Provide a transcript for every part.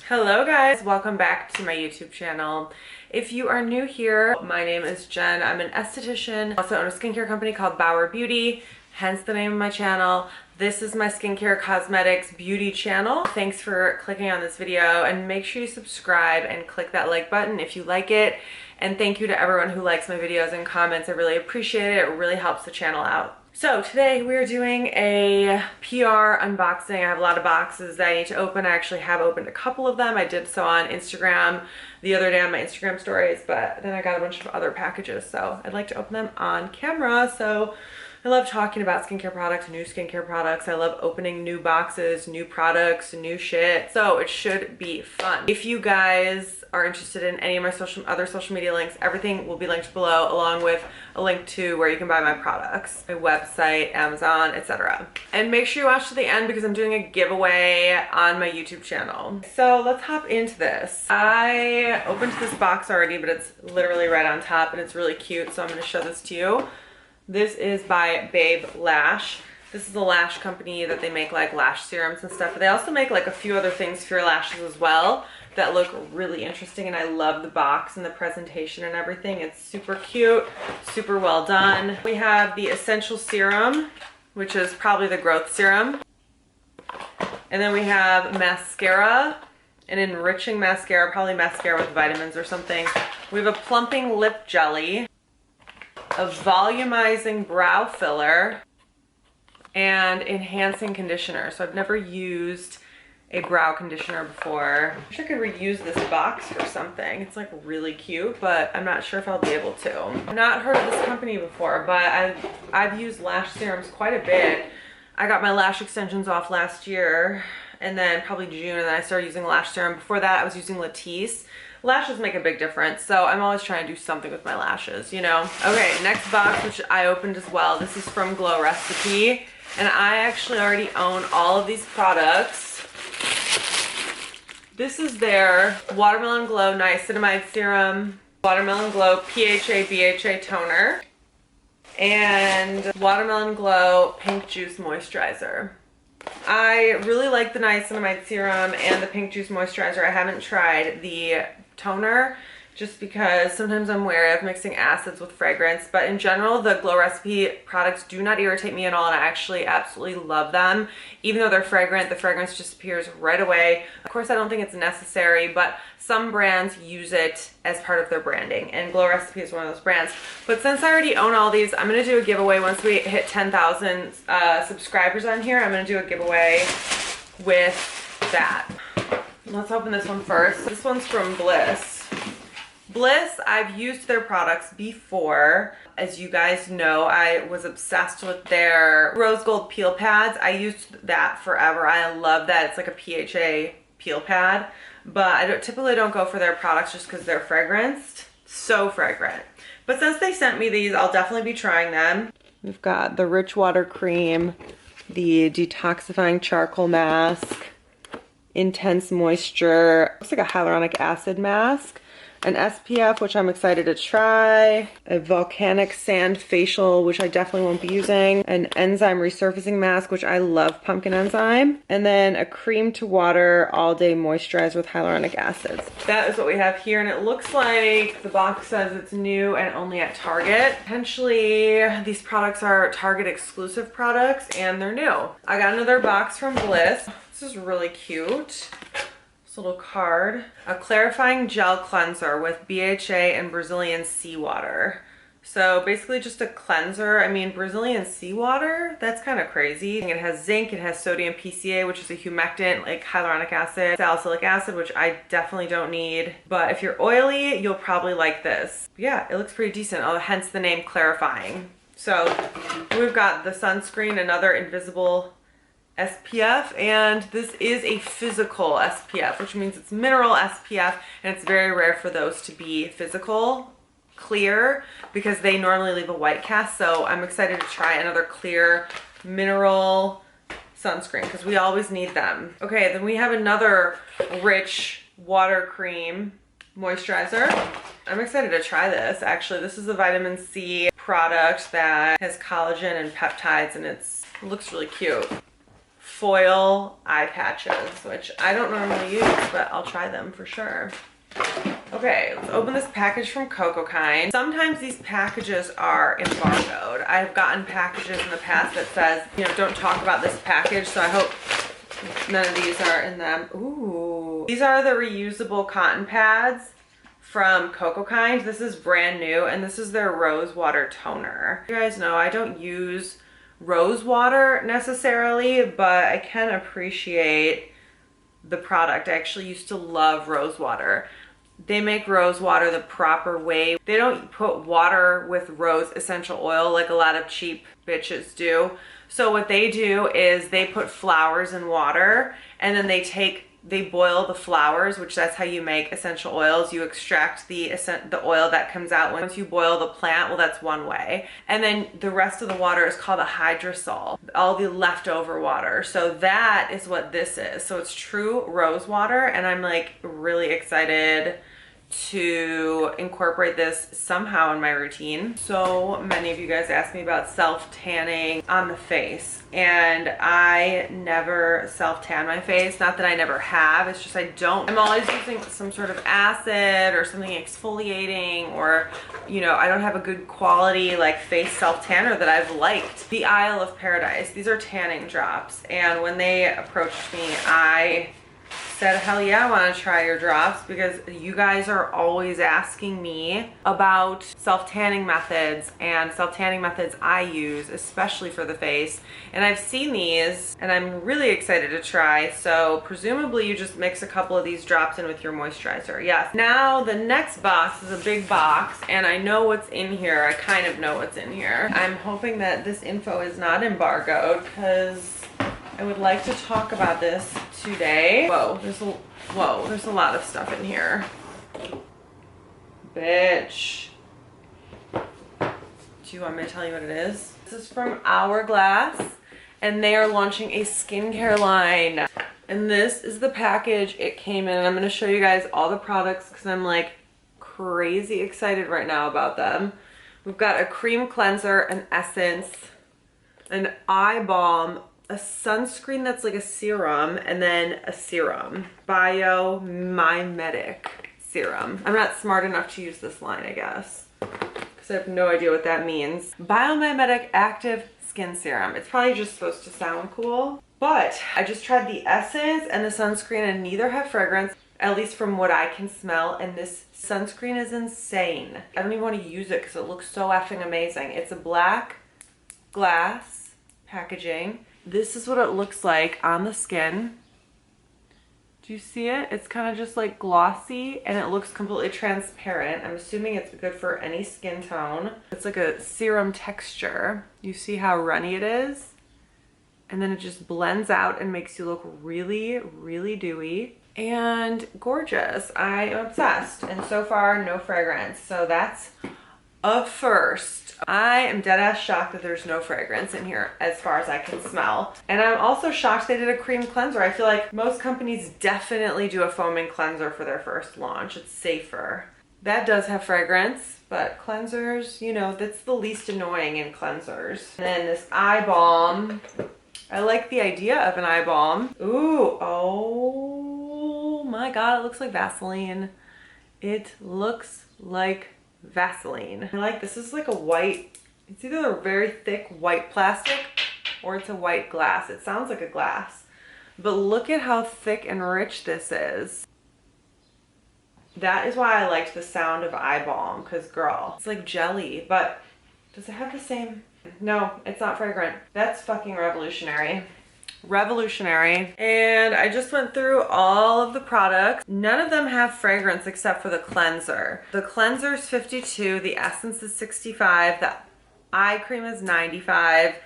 Hello guys, welcome back to my YouTube channel. If you are new here, my name is Jen. I'm an esthetician. I also own a skincare company called Bauer Beauty, hence the name of my channel. This is my skincare, cosmetics, beauty channel. Thanks for clicking on this video, and make sure you subscribe and click that like button if you like it. And thank you to everyone who likes my videos and comments. I really appreciate it. It really helps the channel out. So today we're doing a PR unboxing. I have a lot of boxes that I need to open. I actually have opened a couple of them. I did so on Instagram the other day on my Instagram stories, but then I got a bunch of other packages, so I'd like to open them on camera. So I love talking about skincare products, new skincare products. I love opening new boxes, new products, new shit. So it should be fun. If you guys are interested in any of my other social media links, everything will be linked below, along with a link to where you can buy my products, my website, Amazon, etc. And make sure you watch to the end because I'm doing a giveaway on my YouTube channel. So let's hop into this. I opened this box already, but it's literally right on top and it's really cute, so I'm going to show this to you. This is by Lash. This is a lash company that they make like lash serums and stuff, but they also make like a few other things for your lashes as well that look really interesting, and I love the box and the presentation and everything. It's super cute, super well done. We have the Essential Serum, which is probably the growth serum. And then we have mascara, an enriching mascara, probably mascara with vitamins or something. We have a plumping lip jelly, a volumizing brow filler, and enhancing conditioner. So I've never used a brow conditioner before. I wish I could reuse this box for something. It's like really cute, but I'm not sure if I'll be able to. I've not heard of this company before, but I've used lash serums quite a bit. I got my lash extensions off last year, and then probably June, and then I started using lash serum. Before that, I was using Latisse. Lashes make a big difference, so I'm always trying to do something with my lashes, you know? Okay, next box, which I opened as well. This is from Glow Recipe, and I actually already own all of these products. This is their Watermelon Glow Niacinamide Serum, Watermelon Glow PHABHA Toner, and Watermelon Glow Pink Juice Moisturizer. I really like the Niacinamide Serum and the Pink Juice Moisturizer. I haven't tried the toner just because sometimes I'm wary of mixing acids with fragrance, but in general the Glow Recipe products do not irritate me at all, and I actually absolutely love them. Even though they're fragrant, the fragrance disappears right away. Of course, I don't think it's necessary, but some brands use it as part of their branding, and Glow Recipe is one of those brands. But since I already own all these, I'm going to do a giveaway once we hit 10,000 subscribers on here. I'm going to do a giveaway with that. Let's open this one first. This one's from Bliss. Bliss, I've used their products before. As you guys know, I was obsessed with their rose gold peel pads. I used that forever. I love that. It's like a PHA peel pad, but I typically don't go for their products just because they're fragranced. So fragrant. But since they sent me these, I'll definitely be trying them. We've got the Rich Water Cream, the Detoxifying Charcoal Mask, Intense Moisture, looks like a hyaluronic acid mask, an SPF, which I'm excited to try, a Volcanic Sand Facial, which I definitely won't be using, an enzyme resurfacing mask, which I love pumpkin enzyme, and then a cream to water all day moisturizer with hyaluronic acids. That is what we have here, and it looks like the box says it's new and only at Target. Potentially these products are Target exclusive products, and they're new. I got another box from Bliss. This is really cute. Little card. A clarifying gel cleanser with BHA and Brazilian seawater. So basically just a cleanser. I mean, Brazilian seawater, that's kind of crazy. It has zinc, it has sodium PCA, which is a humectant, like hyaluronic acid, salicylic acid, which I definitely don't need. But if you're oily, you'll probably like this. Yeah, it looks pretty decent. Oh, hence the name clarifying. So we've got the sunscreen, another invisible SPF, and this is a physical SPF, which means it's mineral SPF, and it's very rare for those to be physical clear because they normally leave a white cast. So I'm excited to try another clear mineral sunscreen because we always need them. Okay, then we have another Rich Water Cream moisturizer. I'm excited to try this. Actually, this is a vitamin C product that has collagen and peptides, and it looks really cute. foil eye patches, which I don't normally use, but I'll try them for sure. Okay, let's open this package from Cocokind. Sometimes these packages are embargoed. I've gotten packages in the past that says, you know, don't talk about this package, so I hope none of these are in them. Ooh. These are the reusable cotton pads from Cocokind. This is brand new, and this is their Rosewater toner. You guys know I don't use Rosewater necessarily, but I can appreciate the product. I actually used to love Rosewater. They make Rosewater the proper way. They don't put water with rose essential oil like a lot of cheap bitches do. So what they do is they put flowers in water, and then they boil the flowers, which that's how you make essential oils. You extract the oil that comes out once you boil the plant. Well, that's one way. And then the rest of the water is called a hydrosol, all the leftover water. So that is what this is. So it's true rose water, and I'm like really excited to incorporate this somehow in my routine. So many of you guys asked me about self-tanning on the face, and I never self-tan my face. Not that I never have, it's just I don't. I'm always using some sort of acid or something exfoliating, or, you know, I don't have a good quality like face self-tanner that I've liked. The Isle of Paradise, these are tanning drops, and when they approached me, I said, hell yeah, I want to try your drops, because you guys are always asking me about self-tanning methods and self-tanning methods I use, especially for the face. And I've seen these and I'm really excited to try. So presumably you just mix a couple of these drops in with your moisturizer. Yes. Now the next box is a big box, and I know what's in here. I kind of know what's in here. I'm hoping that this info is not embargoed, because I would like to talk about this today. Whoa, there's a lot of stuff in here. Bitch. Do you want me to tell you what it is? This is from Hourglass, and they are launching a skincare line. And this is the package it came in. And I'm gonna show you guys all the products because I'm like crazy excited right now about them. We've got a cream cleanser, an essence, an eye balm, a sunscreen that's like a serum, and then a serum. Biomimetic serum. I'm not smart enough to use this line, I guess, because I have no idea what that means. Biomimetic Active Skin Serum. It's probably just supposed to sound cool, but I just tried the essence and the sunscreen, and neither have fragrance, at least from what I can smell, and this sunscreen is insane. I don't even want to use it because it looks so effing amazing. It's a black glass packaging. This is what it looks like on the skin. Do you see it? It's kind of just like glossy, and it looks completely transparent. I'm assuming it's good for any skin tone. It's like a serum texture. You see how runny it is? And then it just blends out and makes you look really, really dewy and gorgeous. I am obsessed, and so far no fragrance. So that's a first. I am dead ass shocked that there's no fragrance in here as far as I can smell. And I'm also shocked they did a cream cleanser. I feel like most companies definitely do a foaming cleanser for their first launch. It's safer. That does have fragrance, but cleansers, you know, that's the least annoying in cleansers. And then this eye balm. I like the idea of an eye balm. Ooh, oh my God, it looks like Vaseline. It looks like Vaseline. I like this. Is like a white, it's either a very thick white plastic or it's a white glass. It sounds like a glass, but look at how thick and rich this is. That is why I liked the sound of eye balm, because girl, it's like jelly. But does it have the same? No, it's not fragrant. That's fucking revolutionary. Revolutionary. And I just went through all of the products. None of them have fragrance except for the cleanser. The cleanser is 52, the essence is 65, the eye cream is 95,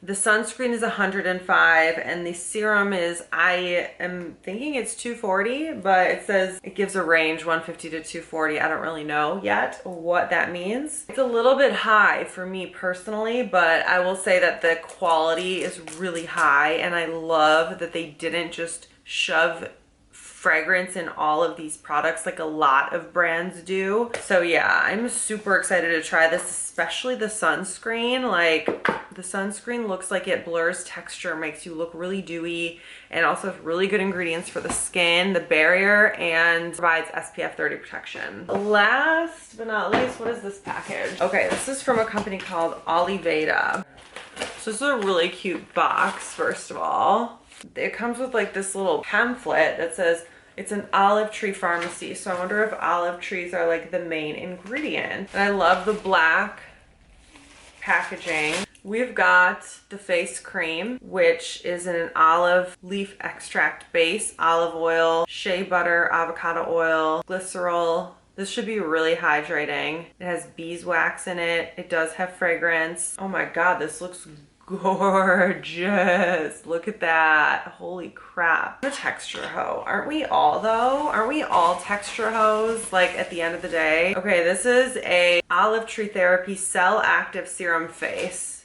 the sunscreen is 105, and the serum is, I am thinking it's 240, but it says it gives a range 150 to 240. I don't really know yet what that means. It's a little bit high for me personally, but I will say that the quality is really high, and I love that they didn't just shove fragrance in all of these products like a lot of brands do. So yeah, I'm super excited to try this, especially the sunscreen. Like, The sunscreen looks like it blurs texture, makes you look really dewy, and also has really good ingredients for the skin, the barrier, and provides SPF 30 protection. Last but not least, what is this package? Okay, this is from a company called Oliveda. So this is a really cute box, first of all. It comes with like this little pamphlet that says it's an olive tree pharmacy. So I wonder if olive trees are like the main ingredient. And I love the black packaging. We've got the face cream, which is in an olive leaf extract base, olive oil, shea butter, avocado oil, glycerol. This should be really hydrating. It has beeswax in it. It does have fragrance. Oh my God, this looks gorgeous. Look at that. Holy crap. I'm a texture hoe. Aren't we all though? Aren't we all texture hoes like at the end of the day? Okay, this is a Olive Tree Therapy Cell Active Serum Face.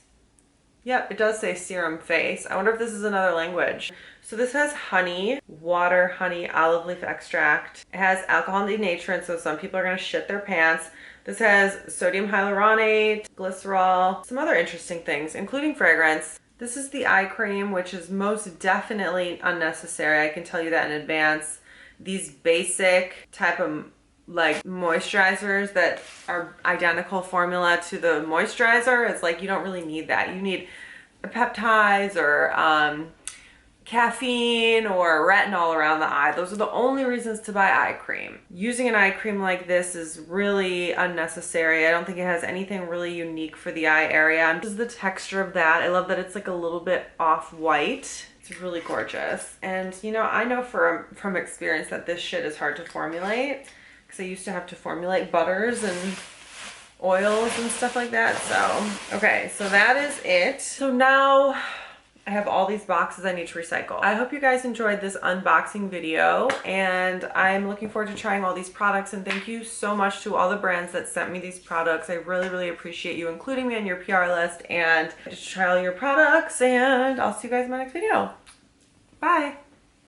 Yep, it does say Serum Face. I wonder if this is another language. So this has honey, water, honey, olive leaf extract. It has alcohol and denaturant, so some people are gonna shit their pants. This has sodium hyaluronate, glycerol, some other interesting things, including fragrance. This is the eye cream, which is most definitely unnecessary. I can tell you that in advance. These basic type of like moisturizers that are identical formula to the moisturizer, it's like you don't really need that. You need peptides or caffeine or retinol around the eye. Those are the only reasons to buy eye cream. Using an eye cream like this is really unnecessary. I don't think it has anything really unique for the eye area. This is the texture of that. I love that it's like a little bit off-white. It's really gorgeous. And you know, I know from experience that this shit is hard to formulate because I used to have to formulate butters and oils and stuff like that. So, okay, so that is it. So now I have all these boxes I need to recycle. I hope you guys enjoyed this unboxing video, and I'm looking forward to trying all these products, and thank you so much to all the brands that sent me these products. I really, really appreciate you including me on your PR list and just try all your products, and I'll see you guys in my next video. Bye.